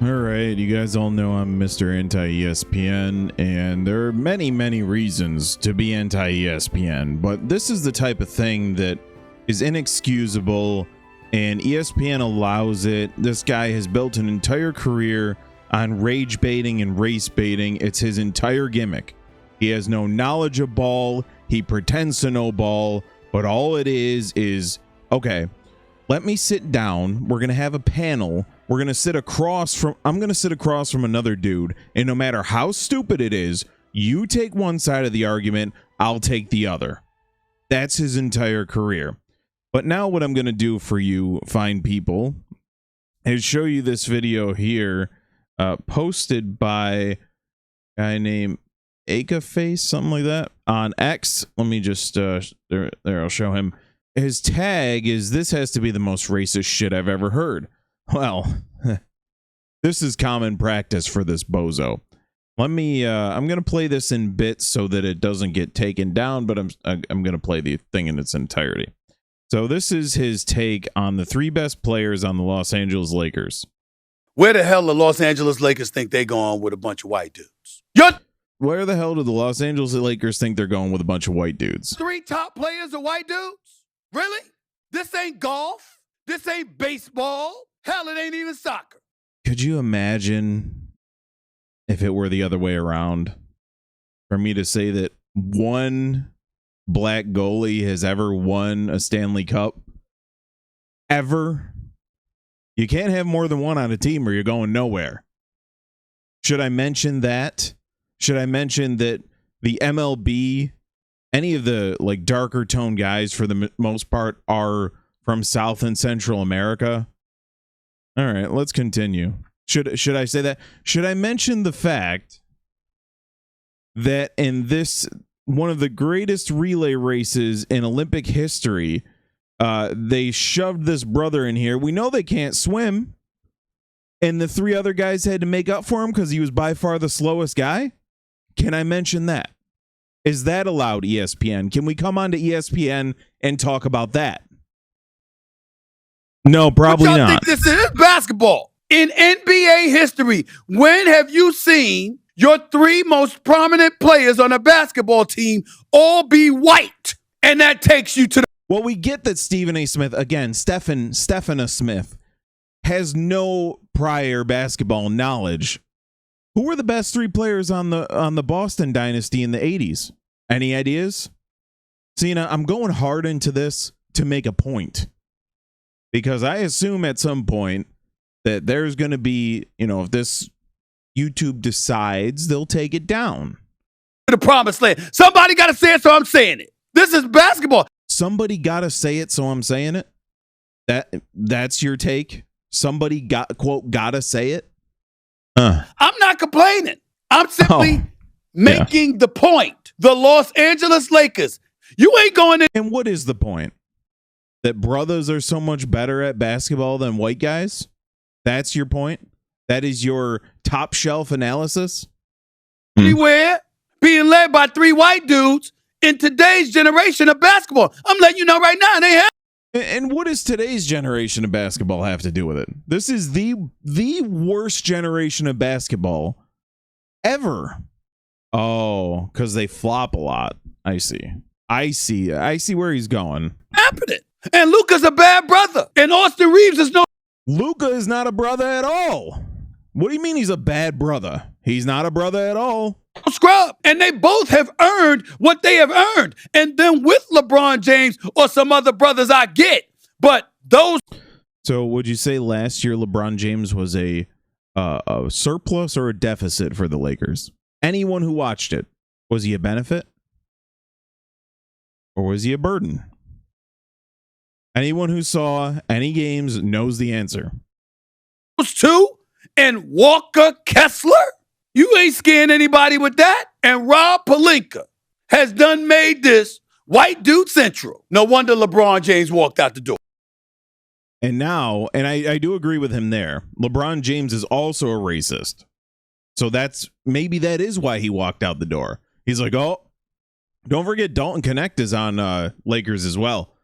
All right, you guys all know I'm Mr. Anti-ESPN, and there are many, many reasons to be anti-ESPN, but this is the type of thing that is inexcusable, and ESPN allows it. This guy has built an entire career on rage baiting and race baiting. It's his entire gimmick. He has no knowledge of ball. He pretends to know ball, but all it is, okay, let me sit down. We're going to have a panel. We're going to sit across from, I'm going to sit across from another dude. And no matter how stupid it is, you take one side of the argument, I'll take the other. That's his entire career. But now what I'm going to do for you fine people is show you this video here, posted by a guy named Acaface, something like that, on X. Let me just, there, I'll show him. His tag is, "This has to be the most racist shit I've ever heard." Well, this is common practice for this bozo. Let me, I'm going to play this in bits so that it doesn't get taken down, but I'm going to play the thing in its entirety. So this is his take on the 3 best players on the Los Angeles Lakers. Where the hell the Los Angeles Lakers think they going with a bunch of white dudes? Where the hell do the Los Angeles Lakers think they're going with a bunch of white dudes? 3 top players are white dudes? Really? This ain't golf. This ain't baseball. Hell, it ain't even soccer. Could you imagine if it were the other way around? For me to say that one black goalie has ever won a Stanley Cup? Ever? You can't have more than one on a team or you're going nowhere. Should I mention that? Should I mention that the MLB, any of the like darker toned guys for the most part are from South and Central America? All right, let's continue. Should I say that? Should I mention the fact that in this, one of the greatest relay races in Olympic history, they shoved this brother in here. We know they can't swim, and the 3 other guys had to make up for him because he was by far the slowest guy? Can I mention that? Is that allowed, ESPN? Can we come on to ESPN and talk about that? No, probably What y'all not. think this is basketball? In NBA history, when have you seen your 3 most prominent players on a basketball team all be white? And that takes you to the... Well, we get that Stephen A. Smith, again, Stephen A. Smith, has no prior basketball knowledge. Who were the best 3 players on the Boston dynasty in the 80s? Any ideas? Cena, I'm going hard into this to make a point. Because I assume at some point that there's going to be, you know, if this YouTube decides, they'll take it down. The promised land. Somebody got to say it, so I'm saying it. This is basketball. Somebody got to say it, so I'm saying it? That's your take? Somebody gotta say it? I'm not complaining. I'm simply making the point. The Los Angeles Lakers. You ain't going in. And what is the point? That brothers are so much better at basketball than white guys? That's your point? That is your top shelf analysis? Anywhere being led by 3 white dudes in today's generation of basketball. I'm letting you know right now, they have. And what does today's generation of basketball have to do with it? This is the worst generation of basketball ever. Oh, because they flop a lot. I see where he's going. Happening. And Luka's a bad brother. And Austin Reeves is no... Luka is not a brother at all. What do you mean he's a bad brother? He's not a brother at all. Scrub. And they both have earned what they have earned. And then with LeBron James or some other brothers I get. But those... So would you say last year LeBron James was a surplus or a deficit for the Lakers? Anyone who watched it, was he a benefit? Or was he a burden? Anyone who saw any games knows the answer. Those 2 and Walker Kessler? You ain't scaring anybody with that. And Rob Pelinka has done made this white dude central. No wonder LeBron James walked out the door. And now, and I do agree with him there, LeBron James is also a racist. So maybe that is why he walked out the door. He's like, oh, don't forget Dalton Connect is on Lakers as well.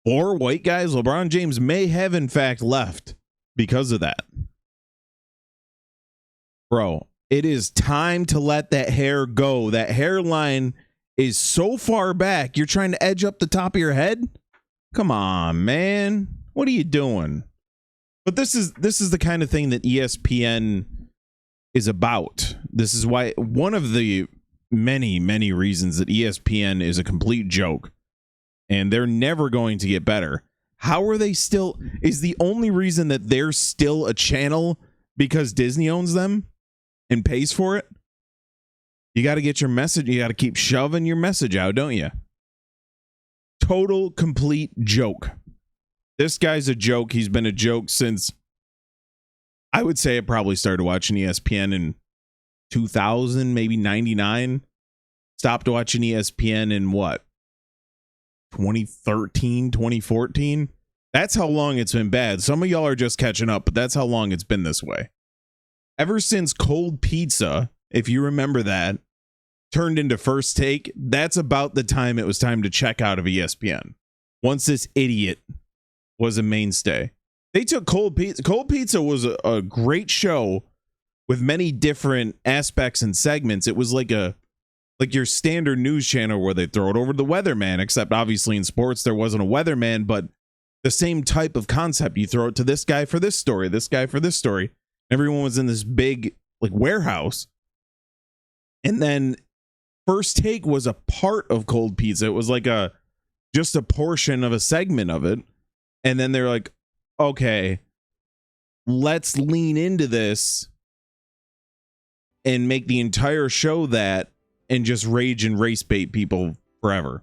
4 white guys, LeBron James may have in fact left because of that. Bro, it is time to let that hair go. That hairline is so far back. You're trying to edge up the top of your head? Come on, man. What are you doing? But this is the kind of thing that ESPN is about. This is why one of the many reasons that ESPN is a complete joke and they're never going to get better. How are they still? Is the only reason that they're still a channel because Disney owns them and pays for it? You got to get your message. You got to keep shoving your message out, don't you? Total, complete joke. This guy's a joke. He's been a joke since, I would say I probably started watching ESPN in 2000, maybe 99. Stopped watching ESPN in what? 2013, 2014? That's how long it's been bad. Some of y'all are just catching up, but that's how long it's been this way. Ever since Cold Pizza, if you remember that, turned into First Take, that's about the time it was time to check out of ESPN. Once this idiot was a mainstay. They took Cold Pizza. Cold Pizza was a great show with many different aspects and segments. It was like your standard news channel where they throw it over to the weatherman, except obviously in sports there wasn't a weatherman, but the same type of concept. You throw it to this guy for this story, this guy for this story. Everyone was in this big like warehouse. And then First Take was a part of Cold Pizza. It was like just a portion of a segment of it. And then they're like, okay, let's lean into this and make the entire show that and just rage and race bait people forever.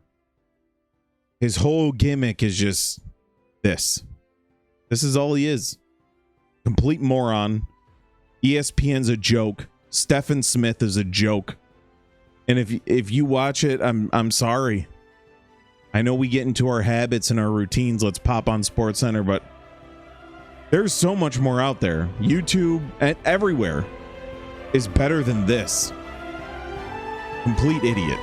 His whole gimmick is just this. This is all he is. Complete moron. ESPN's a joke. Stephen Smith is a joke. And if you watch it, I'm sorry. I know we get into our habits and our routines. Let's pop on SportsCenter, but there's so much more out there. YouTube and everywhere is better than this. Complete idiot.